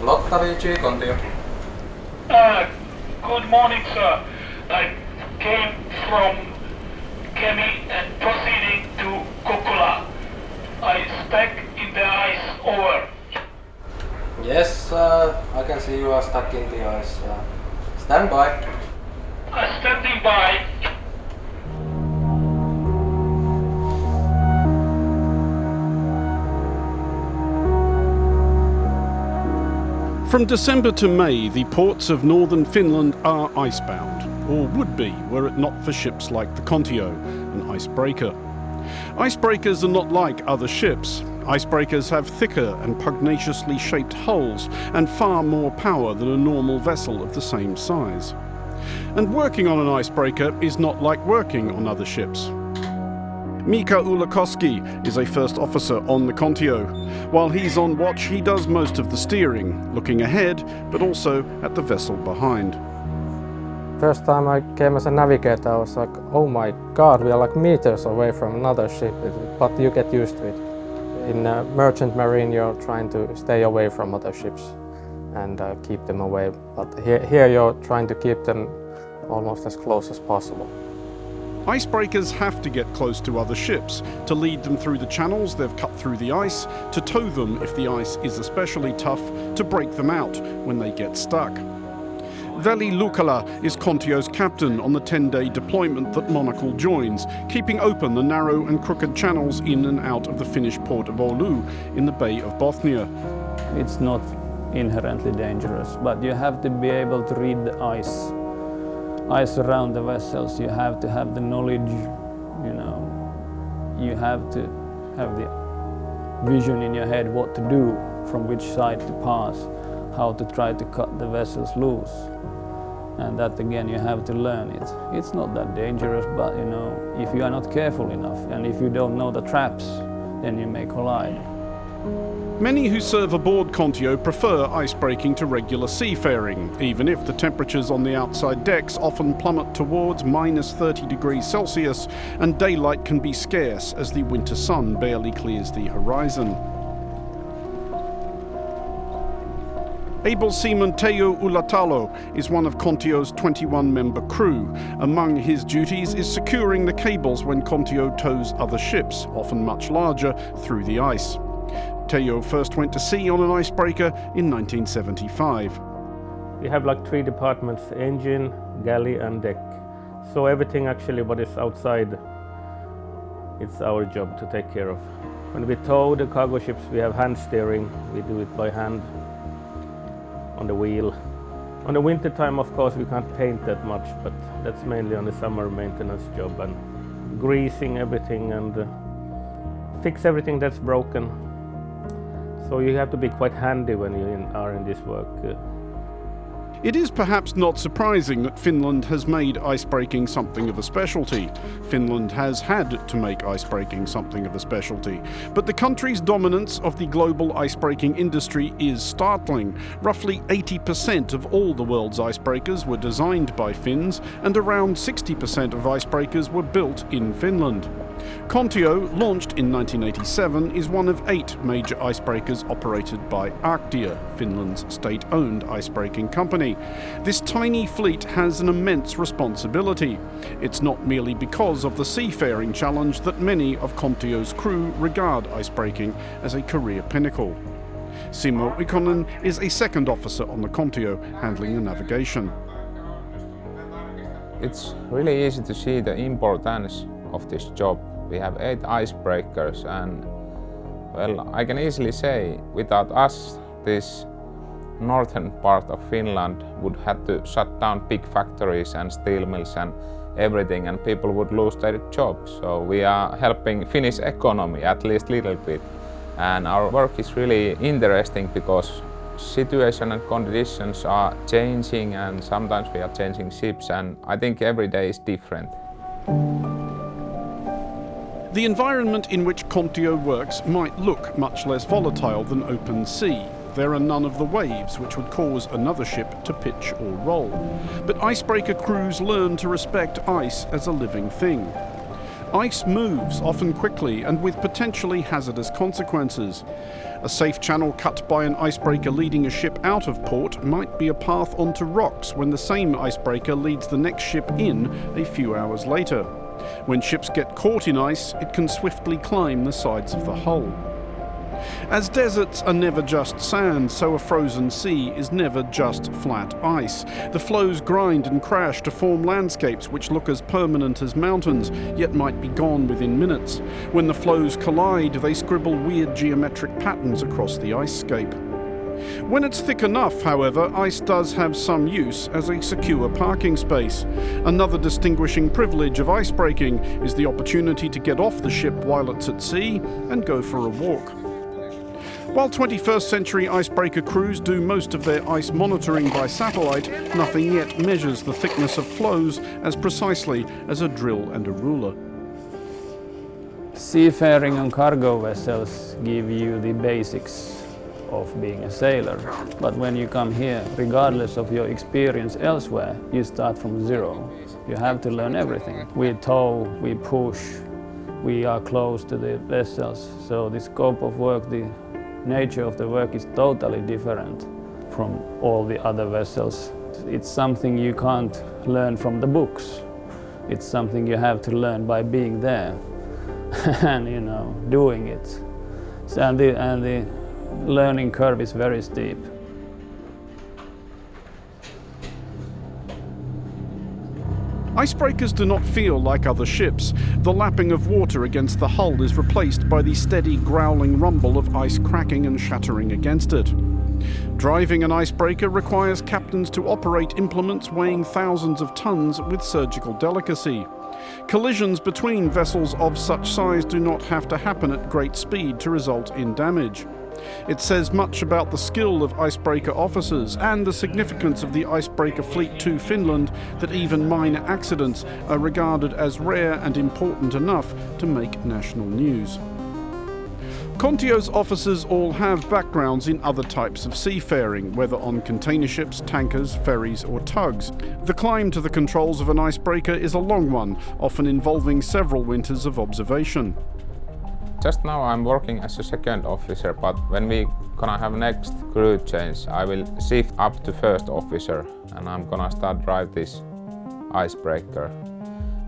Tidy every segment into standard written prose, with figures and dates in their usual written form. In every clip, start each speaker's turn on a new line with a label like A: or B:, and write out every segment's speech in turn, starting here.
A: Lotta Vici, Kontio.
B: Good morning, sir. I came from Kemi and proceeding to Kokkola. I stuck in the ice over.
A: Yes, I can see you are stuck in the ice. Stand by.
B: Standing by.
C: From December to May, the ports of northern Finland are icebound, or would be were it not for ships like the Kontio, an icebreaker. Icebreakers are not like other ships. Icebreakers have thicker and pugnaciously shaped hulls and far more power than a normal vessel of the same size. And working on an icebreaker is not like working on other ships. Mika Ulakoski is a first officer on the Kontio. While he's on watch, he does most of the steering, looking ahead, but also at the vessel behind.
D: First time I came as a navigator, I was like, oh my god, we are like meters away from another ship, but you get used to it. In merchant marine, you're trying to stay away from other ships and keep them away, but here you're trying to keep them almost as close as possible.
C: Icebreakers have to get close to other ships, to lead them through the channels they've cut through the ice, to tow them if the ice is especially tough, to break them out when they get stuck. Veli Lukala is Kontio's captain on the 10-day deployment that Monocle joins, keeping open the narrow and crooked channels in and out of the Finnish port of Oulu in the Bay of Bothnia.
E: It's not inherently dangerous, but you have to be able to read the ice around the vessels. You have to have the knowledge, you have to have the vision in your head what to do, from which side to pass, how to try to cut the vessels loose. And that again, you have to learn it. It's not that dangerous, but if you are not careful enough and if you don't know the traps, then you may collide.
C: Many who serve aboard Kontio prefer icebreaking to regular seafaring, even if the temperatures on the outside decks often plummet towards minus 30 degrees Celsius and daylight can be scarce as the winter sun barely clears the horizon. Able seaman Teo Ulatalo is one of Kontio's 21-member crew. Among his duties is securing the cables when Kontio tows other ships, often much larger, through the ice. Teo first went to sea on an icebreaker in 1975.
D: We have like 3 departments: engine, galley and deck. So everything actually what is outside, it's our job to take care of. When we tow the cargo ships, we have hand steering. We do it by hand on the wheel. On the winter time, of course, we can't paint that much, but that's mainly on the summer maintenance job and greasing everything and fix everything that's broken. So you have to be quite handy when you are in this work.
C: It is perhaps not surprising that Finland has made icebreaking something of a specialty. Finland has had to make icebreaking something of a specialty. But the country's dominance of the global icebreaking industry is startling. Roughly 80% of all the world's icebreakers were designed by Finns, and around 60% of icebreakers were built in Finland. Kontio, launched in 1987, is one of 8 major icebreakers operated by Arctia, Finland's state-owned icebreaking company. This tiny fleet has an immense responsibility. It's not merely because of the seafaring challenge that many of Kontio's crew regard icebreaking as a career pinnacle. Simo Ikonen is a second officer on the Kontio, handling the navigation.
F: It's really easy to see the importance of this job. We have 8 icebreakers and, well, I can easily say without us this northern part of Finland would have to shut down big factories and steel mills and everything, and people would lose their jobs. So we are helping Finnish economy at least a little bit, and our work is really interesting because situation and conditions are changing, and sometimes we are changing ships, and I think every day is different.
C: The environment in which Kontio works might look much less volatile than open sea. There are none of the waves which would cause another ship to pitch or roll. But icebreaker crews learn to respect ice as a living thing. Ice moves, often quickly and with potentially hazardous consequences. A safe channel cut by an icebreaker leading a ship out of port might be a path onto rocks when the same icebreaker leads the next ship in a few hours later. When ships get caught in ice, it can swiftly climb the sides of the hull. As deserts are never just sand, so a frozen sea is never just flat ice. The flows grind and crash to form landscapes which look as permanent as mountains, yet might be gone within minutes. When the flows collide, they scribble weird geometric patterns across the icescape. When it's thick enough, however, ice does have some use as a secure parking space. Another distinguishing privilege of icebreaking is the opportunity to get off the ship while it's at sea and go for a walk. While 21st century icebreaker crews do most of their ice monitoring by satellite, nothing yet measures the thickness of flows as precisely as a drill and a ruler.
E: Seafaring on cargo vessels give you the basics of being a sailor, but when you come here, regardless of your experience elsewhere, you start from zero. You have to learn everything. We tow, we push, we are close to the vessels, so the scope of work, the nature of the work is totally different from all the other vessels. It's something you can't learn from the books. It's something you have to learn by being there and doing it. And the learning curve is very steep.
C: Icebreakers do not feel like other ships. The lapping of water against the hull is replaced by the steady growling rumble of ice cracking and shattering against it. Driving an icebreaker requires captains to operate implements weighing thousands of tons with surgical delicacy. Collisions between vessels of such size do not have to happen at great speed to result in damage. It says much about the skill of icebreaker officers and the significance of the icebreaker fleet to Finland that even minor accidents are regarded as rare and important enough to make national news. Kontio's officers all have backgrounds in other types of seafaring, whether on container ships, tankers, ferries or tugs. The climb to the controls of an icebreaker is a long one, often involving several winters of observation.
F: Just now I'm working as a second officer, but when we gonna have next crew change, I will shift up to first officer and I'm gonna start drive this icebreaker.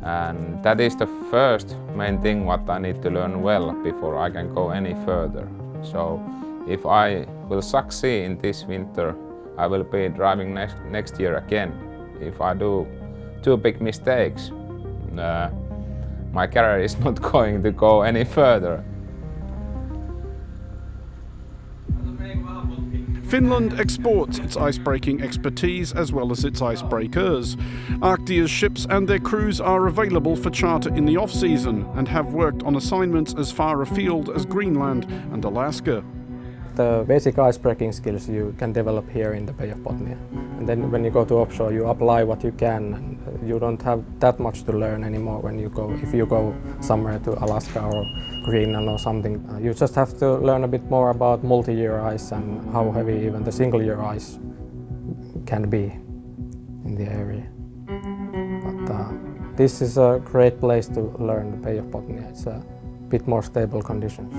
F: And that is the first main thing what I need to learn well before I can go any further. So if I will succeed in this winter, I will be driving next year again. If I do two big mistakes, my career is not going to go any further.
C: Finland exports its icebreaking expertise as well as its icebreakers. Arctia's ships and their crews are available for charter in the off-season and have worked on assignments as far afield as Greenland and Alaska.
G: The basic icebreaking skills you can develop here in the Bay of Botnia. And then when you go to offshore, you apply what you can. And you don't have that much to learn anymore when you go, if you go somewhere to Alaska or Greenland or something. You just have to learn a bit more about multi-year ice and how heavy even the single-year ice can be in the area. But this is a great place to learn the Bay of Botnia. It's a bit more stable conditions.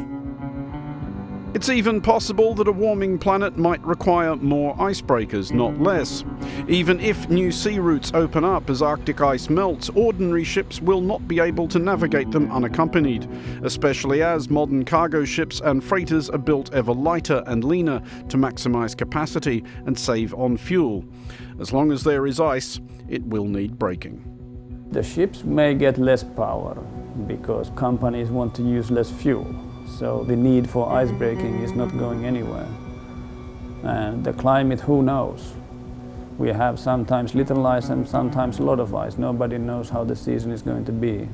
C: It's even possible that a warming planet might require more icebreakers, not less. Even if new sea routes open up as Arctic ice melts, ordinary ships will not be able to navigate them unaccompanied, especially as modern cargo ships and freighters are built ever lighter and leaner to maximize capacity and save on fuel. As long as there is ice, it will need braking.
E: The ships may get less power because companies want to use less fuel. So the need for icebreaking is not going anywhere. And the climate, who knows? We have sometimes little ice and sometimes a lot of ice. Nobody knows how the season is going to be.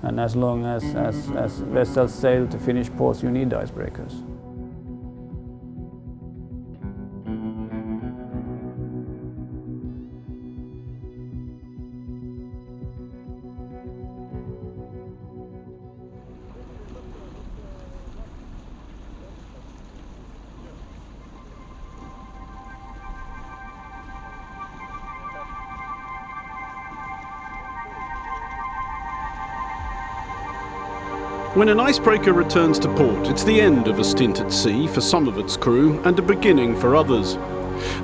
E: And as long as vessels sail to Finnish ports, you need icebreakers.
C: When an icebreaker returns to port, it's the end of a stint at sea for some of its crew and a beginning for others.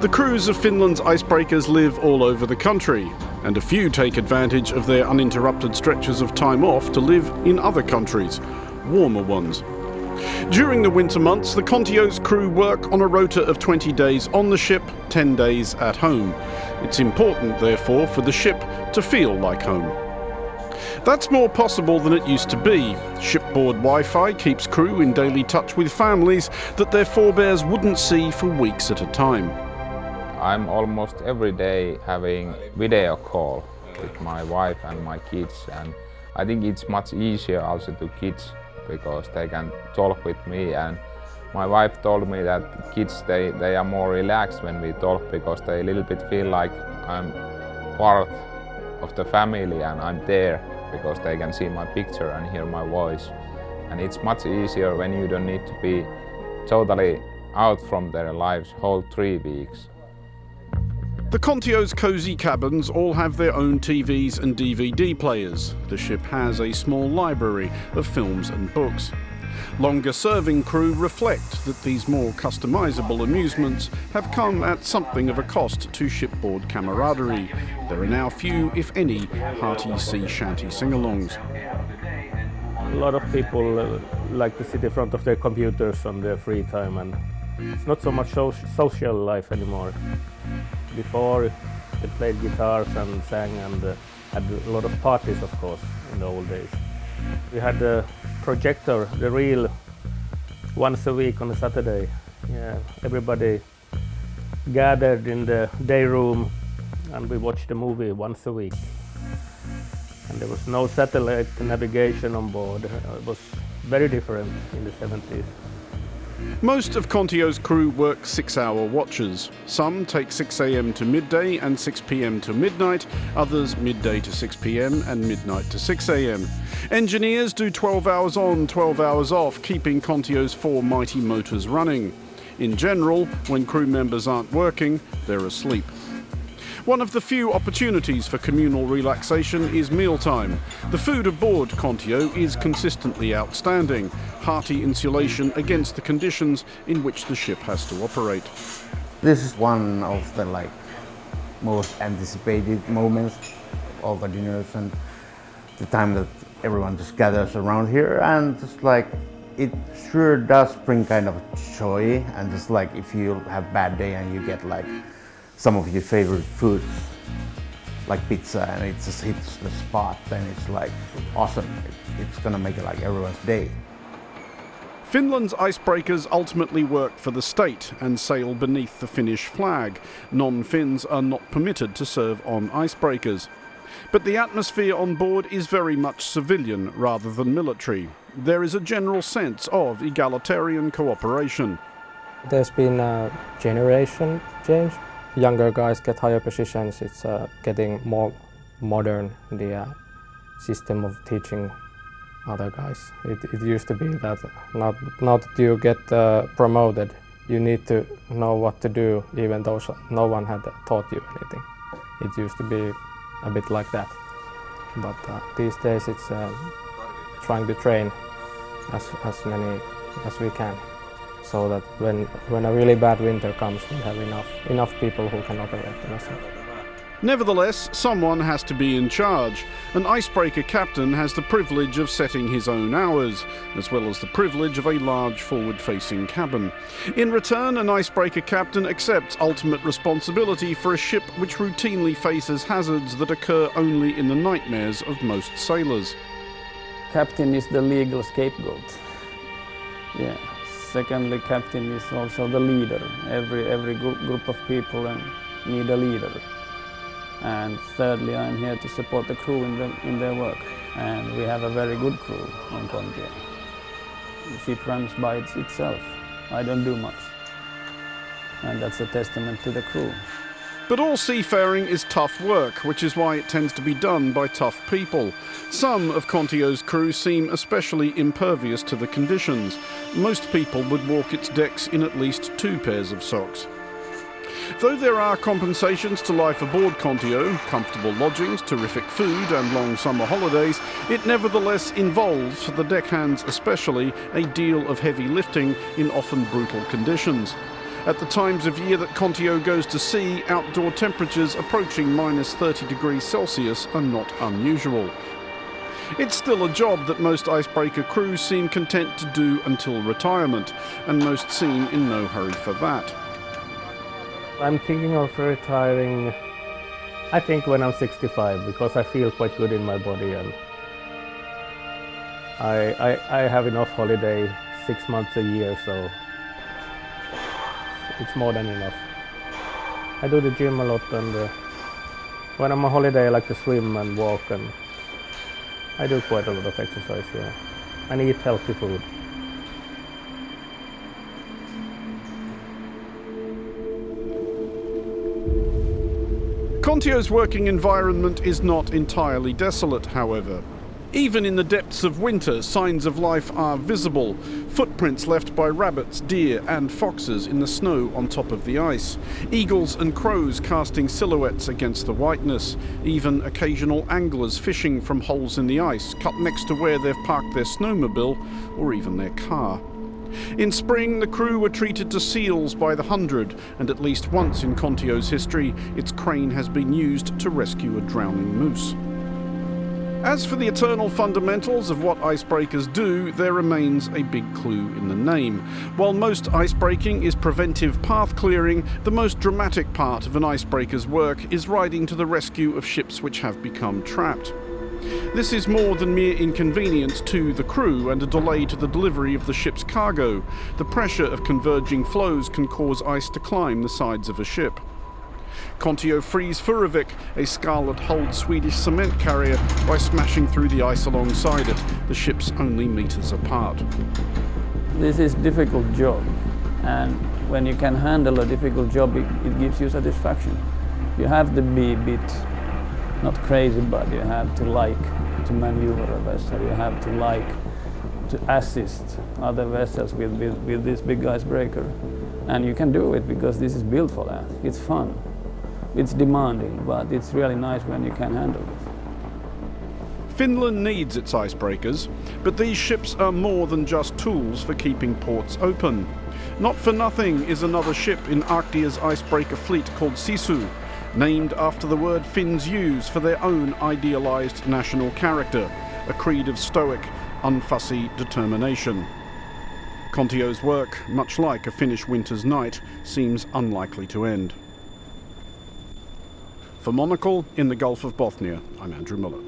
C: The crews of Finland's icebreakers live all over the country, and a few take advantage of their uninterrupted stretches of time off to live in other countries, warmer ones. During the winter months, the Kontio's crew work on a rota of 20 days on the ship, 10 days at home. It's important, therefore, for the ship to feel like home. That's more possible than it used to be. Shipboard Wi-Fi keeps crew in daily touch with families that their forebears wouldn't see for weeks at a time.
F: I'm almost every day having video call with my wife and my kids, and I think it's much easier also to kids because they can talk with me, and my wife told me that kids they are more relaxed when we talk because they a little bit feel like I'm part of the family and I'm there because they can see my picture and hear my voice. And it's much easier when you don't need to be totally out from their lives whole 3 weeks.
C: The Kontio's cosy cabins all have their own TVs and DVD players. The ship has a small library of films and books. Longer-serving crew reflect that these more customisable amusements have come at something of a cost to shipboard camaraderie. There are now few, if any, hearty sea shanty sing-alongs.
D: A lot of people like to sit in front of their computers on their free time, and it's not so much social life anymore. Before, they played guitars and sang and had a lot of parties, of course, in the old days. We had a projector, the reel, once a week on a Saturday. Yeah, everybody gathered in the day room and we watched the movie once a week. And there was no satellite navigation on board. It was very different in the 70s.
C: Most of Kontio's crew work 6-hour watches. Some take 6 a.m. to midday and 6 p.m. to midnight, others midday to 6 p.m. and midnight to 6 a.m. Engineers do 12 hours on, 12 hours off, keeping Kontio's 4 mighty motors running. In general, when crew members aren't working, they're asleep. One of the few opportunities for communal relaxation is mealtime. The food aboard Kontio is consistently outstanding. Hearty insulation against the conditions in which the ship has to operate.
H: This is one of the most anticipated moments of the dinners and the time that everyone just gathers around here, and just it sure does bring kind of joy, and just if you have a bad day and you get some of your favorite foods like pizza and it just hits the spot, then it's awesome. It's gonna make it everyone's day.
C: Finland's icebreakers ultimately work for the state and sail beneath the Finnish flag. Non-Finns are not permitted to serve on icebreakers. But the atmosphere on board is very much civilian rather than military. There is a general sense of egalitarian cooperation.
G: There's been a generation change. Younger guys get higher positions. It's getting more modern, the system of teaching other guys. It used to be that now that you get promoted, you need to know what to do even though no one had taught you anything. It used to be a bit like that. But these days it's trying to train as many as we can, so that when a really bad winter comes, we have enough people who can operate the vessel.
C: Nevertheless, someone has to be in charge. An icebreaker captain has the privilege of setting his own hours, as well as the privilege of a large forward-facing cabin. In return, an icebreaker captain accepts ultimate responsibility for a ship which routinely faces hazards that occur only in the nightmares of most sailors.
E: Captain is the legal scapegoat. Yeah. Secondly, captain is also the leader. Every group of people need a leader. And thirdly, I'm here to support the crew in their work. And we have a very good crew on Kontio. The ship runs by itself. I don't do much. And that's a testament to the crew.
C: But all seafaring is tough work, which is why it tends to be done by tough people. Some of Kontio's crew seem especially impervious to the conditions. Most people would walk its decks in at least 2 pairs of socks. Though there are compensations to life aboard Kontio, comfortable lodgings, terrific food and long summer holidays, it nevertheless involves, for the deckhands especially, a deal of heavy lifting in often brutal conditions. At the times of year that Kontio goes to sea, outdoor temperatures approaching minus 30 degrees Celsius are not unusual. It's still a job that most icebreaker crews seem content to do until retirement, and most seem in no hurry for that.
D: I'm thinking of retiring, I think when I'm 65, because I feel quite good in my body and I have enough holiday, 6 months a year, so it's more than enough. I do the gym a lot, and when I'm on holiday I like to swim and walk, and I do quite a lot of exercise, yeah. And eat healthy food.
C: Kontio's working environment is not entirely desolate, however. Even in the depths of winter, signs of life are visible. Footprints left by rabbits, deer and foxes in the snow on top of the ice. Eagles and crows casting silhouettes against the whiteness. Even occasional anglers fishing from holes in the ice, cut next to where they've parked their snowmobile or even their car. In spring, the crew were treated to seals by the hundred, and at least once in Kontio's history, its crane has been used to rescue a drowning moose. As for the eternal fundamentals of what icebreakers do, there remains a big clue in the name. While most icebreaking is preventive path clearing, the most dramatic part of an icebreaker's work is riding to the rescue of ships which have become trapped. This is more than mere inconvenience to the crew and a delay to the delivery of the ship's cargo. The pressure of converging flows can cause ice to climb the sides of a ship. Kontio frees Furuvik, a scarlet-hulled Swedish cement carrier, by smashing through the ice alongside it, the ships only meters apart.
E: This is a difficult job, and when you can handle a difficult job, it gives you satisfaction. You have to be a bit, not crazy, but you have to like to maneuver a vessel. You have to like to assist other vessels with this big icebreaker. And you can do it because this is built for that. It's fun. It's demanding, but it's really nice when you can handle it.
C: Finland needs its icebreakers, but these ships are more than just tools for keeping ports open. Not for nothing is another ship in Arctia's icebreaker fleet called Sisu, named after the word Finns use for their own idealized national character, a creed of stoic, unfussy determination. Kontio's work, much like a Finnish winter's night, seems unlikely to end. For Monocle in the Gulf of Bothnia, I'm Andrew Muller.